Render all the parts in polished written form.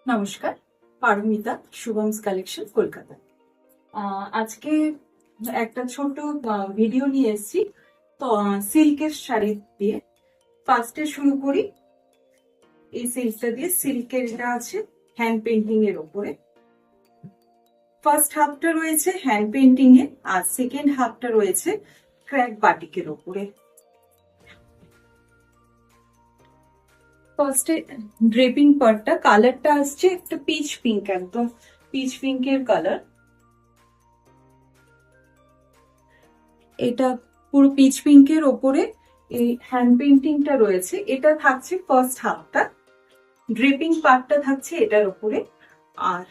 নমস্কার, পারমিতা, শুভমস কালেকশন, কলকাতা। আজকে একটা ছোট ভিডিও নিয়ে এসেছি। তো সিল্কের শাড়ি দিয়ে ফার্স্টে শুরু করি। এই সিল্কটা দিয়ে, সিল্কের এটা আছে হ্যান্ড পেন্টিং এর ওপরে। ফার্স্ট হাফটা রয়েছে হ্যান্ড পেন্টিং এ, আর সেকেন্ড হাফটা রয়েছে ক্র্যাক বাটিকের ওপরে। ফার্স্টে ড্রেপিং পার্টটা, কালারটা আসছে একটা পিচ পিঙ্ক, একদম পিচ পিঙ্কের কালার। এটা পুরো পিচ পিঙ্কের ওপরে এই হ্যান্ড পেন্টিংটা রয়েছে। এটা থাকছে ফার্স্ট হাফটা, ড্রেপিং পার্টটা থাকছে এটার ওপরে। আর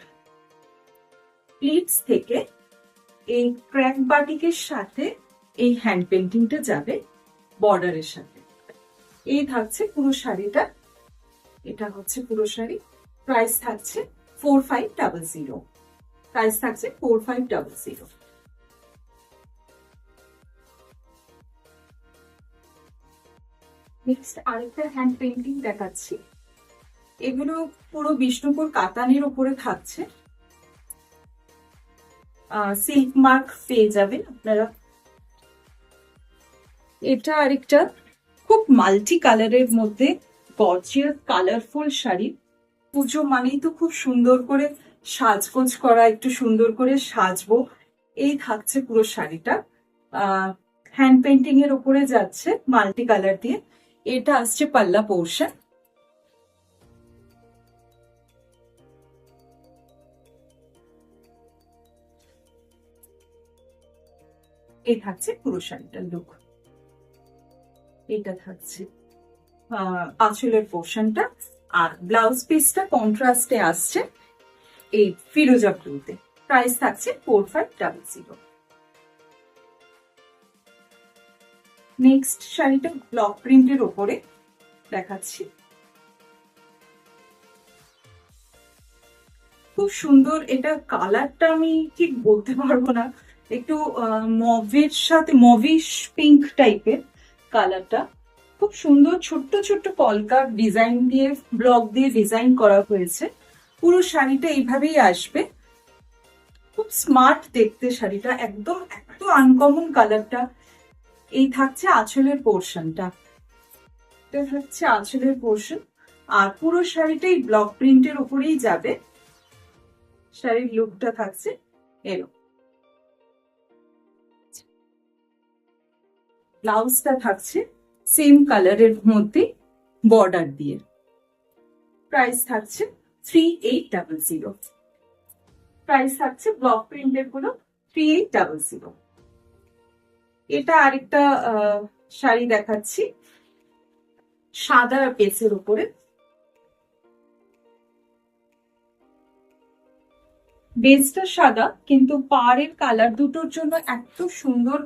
প্লিটস থেকে এই ক্র্যাক বাটিকের সাথে এই হ্যান্ড পেন্টিংটা যাবে বর্ডারের সাথে। এই থাকছে পুরো শাড়িটা। এটা হচ্ছে পুরো শাড়ি। প্রাইস থাকছে 4500। প্রাইস থাকছে 4500। নেক্সট আরেকটা হ্যান্ড পেন্টিং দেখাচ্ছি। এগুলো পুরো বিষ্ণুপুর কাতানের উপরে থাকছে। সিল্ক মার্ক পেয়ে যাবেন আপনারা। এটা আরেকটা খুব মাল্টি কালারের মধ্যে গর্জিয়াস কালারফুল শাড়ি। পুজো মানেই তো খুব সুন্দর করে সাজগোজ করা, একটু সুন্দর করে সাজবো, এই থাকছে পুরো শাড়িটা। হ্যান্ড পেন্টিং এর উপরে যাচ্ছে মাল্টি কালার দিয়ে। এটা আসছে পাল্লা পোর্শন। এই থাকছে পুরো শাড়িটার লুক। এটা থাকছে আঁচলের পোর্শনটা। আর ব্লাউজ পিসটা কন্ট্রাস্টে আসছে এই ফিরোজা ব্লুতে। প্রাইস থাকছে 4500। নেক্সট শাড়িটা ব্লক প্রিন্টের ওপরে দেখাচ্ছি। খুব সুন্দর। এটা কালারটা আমি ঠিক বলতে পারবো না, একটু মভের সাথে মভিশ পিঙ্ক টাইপের কালারটা। খুব সুন্দর ছোট্ট ছোট্ট কলকা ডিজাইন দিয়ে, ব্লক দিয়ে ডিজাইন করা হয়েছে। পুরো শাড়িটা এইভাবেই আসবে। খুব স্মার্ট দেখতে শাড়িটা, একদম এত আনকমন কালারটা। এই থাকছে আঁচলের পোর্শনটা। এটা হচ্ছে আঁচলের পোর্শন। আর পুরো শাড়িটাই ব্লক প্রিন্টের উপরেই যাবে। শাড়ির লুকটা থাকছে এরকম। ব্লাউজটা থাকছে সেম কালারের মধ্যে বর্ডার দিয়ে। প্রাইস থাকছে 3800। প্রাইস থাকছে ব্লক প্রিন্টের গুলো 3800। এটা আরেকটা শাড়ি দেখাচ্ছি সাদা পেসের উপরে। বেসটা সাদা, কিন্তু পাড়ের কালার দুটোর জন্য এত সুন্দর,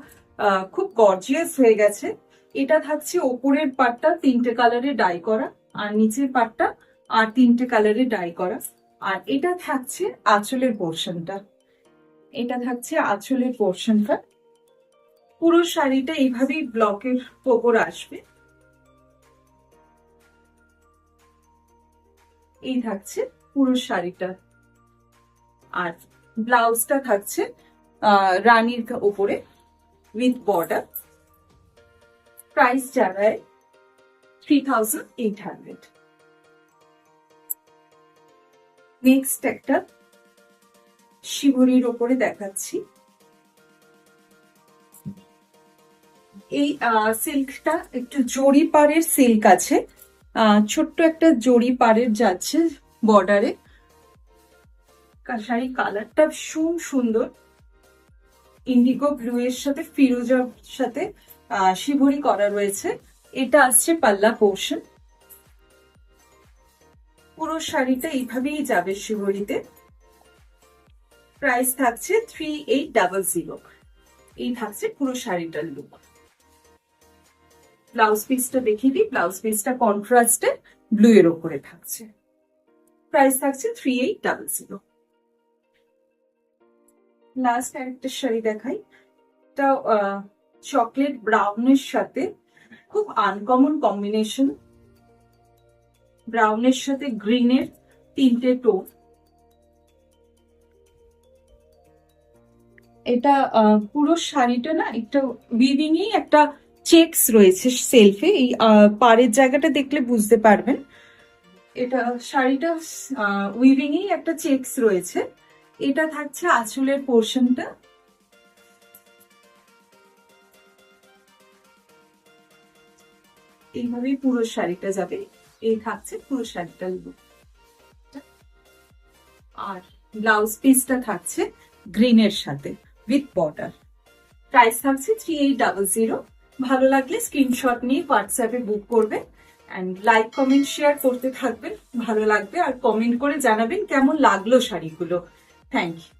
খুব গর্জিয়াস হয়ে গেছে। এটা থাকছে ওপরের পাটটা 3টে কালারে ডাই করা, আর নিচের পাটটা আর 3টে কালারে ডাই করা। আর এটা থাকছে আঁচলের পোর্শনটা। এটা থাকছে আঁচলের পোর্শনটা। পুরো শাড়িটা এইভাবেই ব্লকের ওপর আসবে। এই থাকছে পুরো শাড়িটা। আর ব্লাউজটা থাকছে রানীর উপরে উইথ বর্ডার। প্রাইস জানায় 3800। নেক্সট একটা শিবরির ওপরে দেখাচ্ছি। এই সিল্কটা একটু জরি পাড়ের সিল্ক আছে। ছোট্ট একটা জরি পাড়ের যাচ্ছে বর্ডারে। শাড়ি কালারটা ভীষণ সুন্দর, ইন্ডিগো ব্লু এর সাথে ফিরোজার সাথে শিবরি করা রয়েছে। এটা আসছে পাল্লা পোর্শন। পুরো শাড়িটা এইভাবেই যাবে শিবরিতে। প্রাইস থাকছে 3800। এই থাকছে পুরো শাড়িটার লুক। ব্লাউজ পিসটা দেখিয়ে দিই। ব্লাউজ পিসটা কন্ট্রাস্টে ব্লু এর ওপরে থাকছে। প্রাইস থাকছে 3800। লাস্ট একটা শাড়ি দেখাই। এটা চকলেট ব্রাউনের সাথে খুব আনকমন কম্বিনেশন। ব্রাউনের সাথে গ্রিনের তিনটে টোপ। এটা পুরো শাড়িটা না একটা উইভিং এই একটা চেকস রয়েছে সেলফে, এই পাড়ের জায়গাটা দেখলে বুঝতে পারবেন। এটা শাড়িটা উইভিং এই একটা চেকস রয়েছে। এটা থাকছে আঁচলের পোর্শনটা। এইভাবেই পুরো শাড়িটা যাবে। এই থাকছে পুরো শাড়িটার লুক। আর ব্লাউজ পিসটা থাকছে গ্রিনের সাথে উইথ বর্ডার। প্রাইস থাকছে 3800। ভালো লাগলে স্ক্রিনশট নিয়ে হোয়াটসঅ্যাপে বুক করবেন অ্যান্ড লাইক কমেন্ট শেয়ার করতে থাকবেন। ভালো লাগবে আর কমেন্ট করে জানাবেন কেমন লাগলো শাড়িগুলো। Thank you.